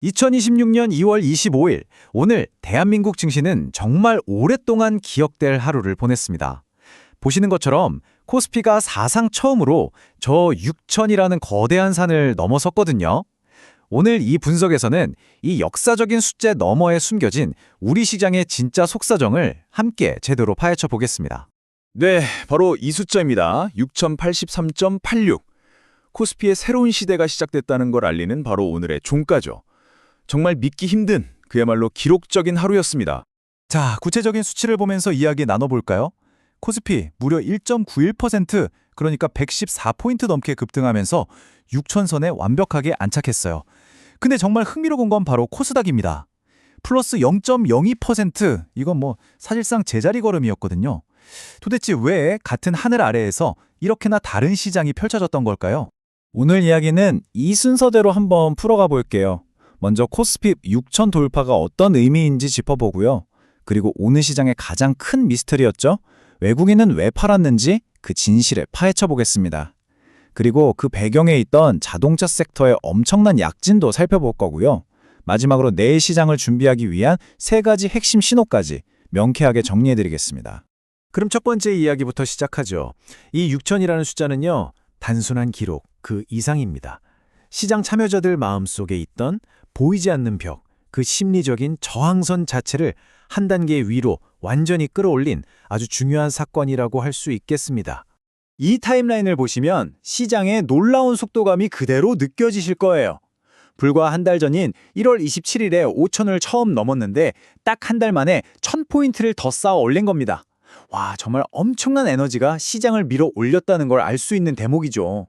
2026년 2월 25일, 오늘 대한민국 증시는 정말 오랫동안 기억될 하루를 보냈습니다. 보시는 것처럼 코스피가 사상 처음으로 저 6천이라는 거대한 산을 넘어섰거든요. 오늘 이 분석에서는 이 역사적인 숫자 너머에 숨겨진 우리 시장의 진짜 속사정을 함께 제대로 파헤쳐 보겠습니다. 네, 바로 이 숫자입니다. 6083.86. 코스피의 새로운 시대가 시작됐다는 걸 알리는 바로 오늘의 종가죠. 정말 믿기 힘든 그야말로 기록적인 하루였습니다. 자, 구체적인 수치를 보면서 이야기 나눠볼까요? 코스피 무려 1.91%, 그러니까 114포인트 넘게 급등하면서 6천선에 완벽하게 안착했어요. 근데 정말 흥미로운 건 바로 코스닥입니다. 플러스 0.02%, 이건 사실상 제자리 걸음이었거든요. 도대체 왜 같은 하늘 아래에서 이렇게나 다른 시장이 펼쳐졌던 걸까요? 오늘 이야기는 이 순서대로 한번 풀어가 볼게요. 먼저 코스피 6천 돌파가 어떤 의미인지 짚어보고요. 그리고 오늘 시장의 가장 큰 미스터리였죠. 외국인은 왜 팔았는지 그 진실을 파헤쳐 보겠습니다. 그리고 그 배경에 있던 자동차 섹터의 엄청난 약진도 살펴볼 거고요. 마지막으로 내일 시장을 준비하기 위한 세 가지 핵심 신호까지 명쾌하게 정리해드리겠습니다. 그럼 첫 번째 이야기부터 시작하죠. 이 6천이라는 숫자는요, 단순한 기록, 그 이상입니다. 시장 참여자들 마음속에 있던 보이지 않는 벽, 그 심리적인 저항선 자체를 한 단계 위로 완전히 끌어올린 아주 중요한 사건이라고 할 수 있겠습니다. 이 타임라인을 보시면 시장의 놀라운 속도감이 그대로 느껴지실 거예요. 불과 한 달 전인 1월 27일에 5천을 처음 넘었는데 딱 한 달 만에 1000포인트를 더 쌓아 올린 겁니다. 와, 정말 엄청난 에너지가 시장을 밀어 올렸다는 걸 알 수 있는 대목이죠.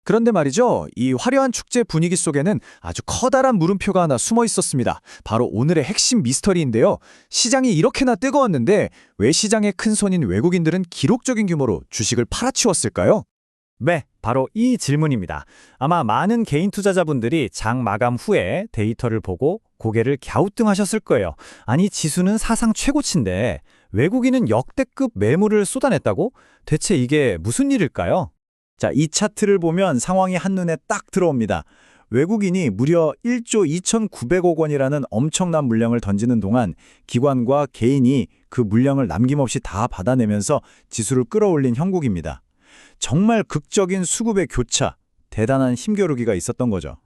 그런데 말이죠, 이 화려한 축제 분위기 속에는 아주 커다란 물음표가 하나 숨어 있었습니다. 바로 오늘의 핵심 미스터리인데요. 시장이 이렇게나 뜨거웠는데 왜 시장의 큰 손인 외국인들은 기록적인 규모로 주식을 팔아치웠을까요? 네, 바로 이 질문입니다. 아마 많은 개인 투자자분들이 장 마감 후에 데이터를 보고 고개를 갸우뚱하셨을 거예요. 아니, 지수는 사상 최고치인데 외국인은 역대급 매물을 쏟아냈다고? 대체 이게 무슨 일일까요? 자, 이 차트를 보면 상황이 한눈에 딱 들어옵니다. 외국인이 무려 1조 2,900억 원이라는 엄청난 물량을 던지는 동안 기관과 개인이 그 물량을 남김없이 다 받아내면서 지수를 끌어올린 형국입니다. 정말 극적인 수급의 교차, 대단한 힘겨루기가 있었던 거죠.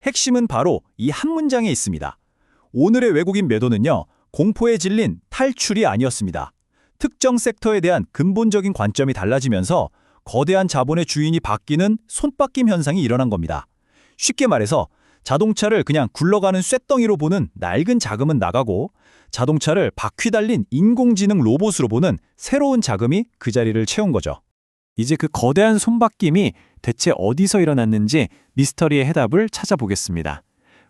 핵심은 바로 이 한 문장에 있습니다. 오늘의 외국인 매도는요, 공포에 질린 탈출이 아니었습니다. 특정 섹터에 대한 근본적인 관점이 달라지면서 거대한 자본의 주인이 바뀌는 손바뀜 현상이 일어난 겁니다. 쉽게 말해서 자동차를 그냥 굴러가는 쇳덩이로 보는 낡은 자금은 나가고 자동차를 바퀴 달린 인공지능 로봇으로 보는 새로운 자금이 그 자리를 채운 거죠. 이제 그 거대한 손바뀜이 대체 어디서 일어났는지 미스터리의 해답을 찾아보겠습니다.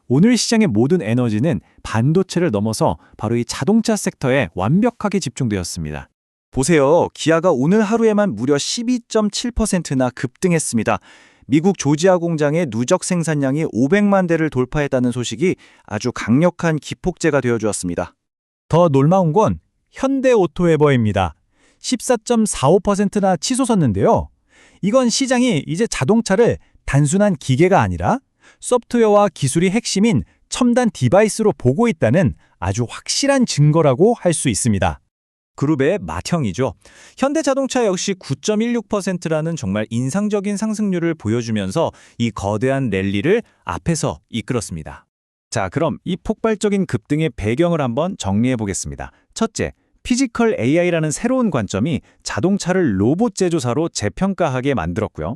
오늘 시장의 모든 에너지는 반도체를 넘어서 바로 이 자동차 섹터에 완벽하게 집중되었습니다. 보세요. 기아가 오늘 하루에만 무려 12.7%나 급등했습니다. 미국 조지아 공장의 누적 생산량이 500만 대를 돌파했다는 소식이 아주 강력한 기폭제가 되어주었습니다. 더 놀라운 건 현대오토웨버입니다. 14.45%나 치솟았는데요. 이건 시장이 이제 자동차를 단순한 기계가 아니라 소프트웨어와 기술이 핵심인 첨단 디바이스로 보고 있다는 아주 확실한 증거라고 할 수 있습니다. 그룹의 맏형이죠. 현대자동차 역시 9.16%라는 정말 인상적인 상승률을 보여주면서 이 거대한 랠리를 앞에서 이끌었습니다. 자, 그럼 이 폭발적인 급등의 배경을 한번 정리해 보겠습니다. 첫째, 피지컬 AI라는 새로운 관점이 자동차를 로봇 제조사로 재평가하게 만들었고요.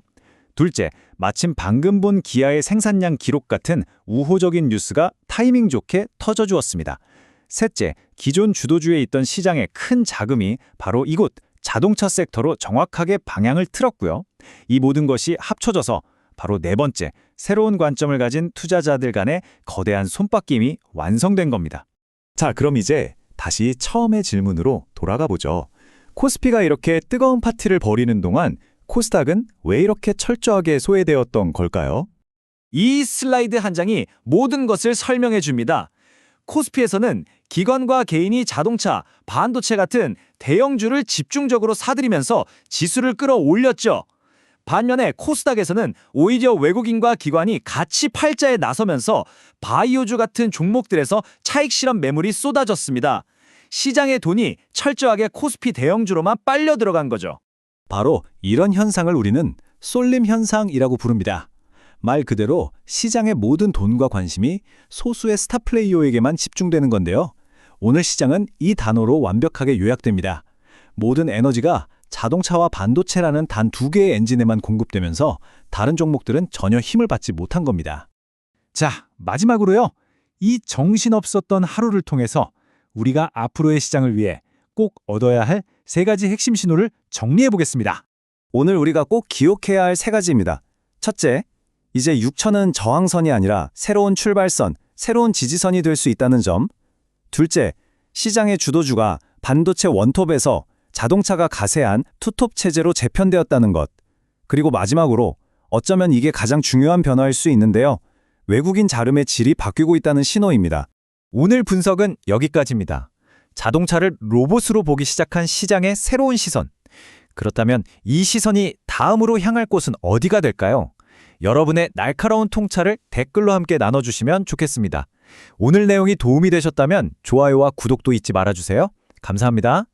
둘째, 마침 방금 본 기아의 생산량 기록 같은 우호적인 뉴스가 타이밍 좋게 터져주었습니다. 셋째, 기존 주도주에 있던 시장의 큰 자금이 바로 이곳 자동차 섹터로 정확하게 방향을 틀었고요. 이 모든 것이 합쳐져서 바로 네 번째, 새로운 관점을 가진 투자자들 간의 거대한 손바뀜이 완성된 겁니다. 자, 그럼 이제 다시 처음의 질문으로 돌아가 보죠. 코스피가 이렇게 뜨거운 파티를 벌이는 동안 코스닥은 왜 이렇게 철저하게 소외되었던 걸까요? 이 슬라이드 한 장이 모든 것을 설명해 줍니다. 코스피에서는 기관과 개인이 자동차, 반도체 같은 대형주를 집중적으로 사들이면서 지수를 끌어올렸죠. 반면에 코스닥에서는 오히려 외국인과 기관이 같이 팔자에 나서면서 바이오주 같은 종목들에서 차익 실험 매물이 쏟아졌습니다. 시장의 돈이 철저하게 코스피 대형주로만 빨려 들어간 거죠. 바로 이런 현상을 우리는 쏠림 현상이라고 부릅니다. 말 그대로 시장의 모든 돈과 관심이 소수의 스타 플레이어에게만 집중되는 건데요. 오늘 시장은 이 단어로 완벽하게 요약됩니다. 모든 에너지가 자동차와 반도체라는 단 두 개의 엔진에만 공급되면서 다른 종목들은 전혀 힘을 받지 못한 겁니다. 자, 마지막으로요. 이 정신없었던 하루를 통해서 우리가 앞으로의 시장을 위해 꼭 얻어야 할 세 가지 핵심 신호를 정리해 보겠습니다. 오늘 우리가 꼭 기억해야 할 세 가지입니다. 첫째, 이제 6천은 저항선이 아니라 새로운 출발선, 새로운 지지선이 될 수 있다는 점. 둘째, 시장의 주도주가 반도체 원톱에서 자동차가 가세한 투톱 체제로 재편되었다는 것. 그리고 마지막으로 어쩌면 이게 가장 중요한 변화일 수 있는데요. 외국인 자금의 질이 바뀌고 있다는 신호입니다. 오늘 분석은 여기까지입니다. 자동차를 로봇으로 보기 시작한 시장의 새로운 시선. 그렇다면 이 시선이 다음으로 향할 곳은 어디가 될까요? 여러분의 날카로운 통찰을 댓글로 함께 나눠주시면 좋겠습니다. 오늘 내용이 도움이 되셨다면 좋아요와 구독도 잊지 말아주세요. 감사합니다.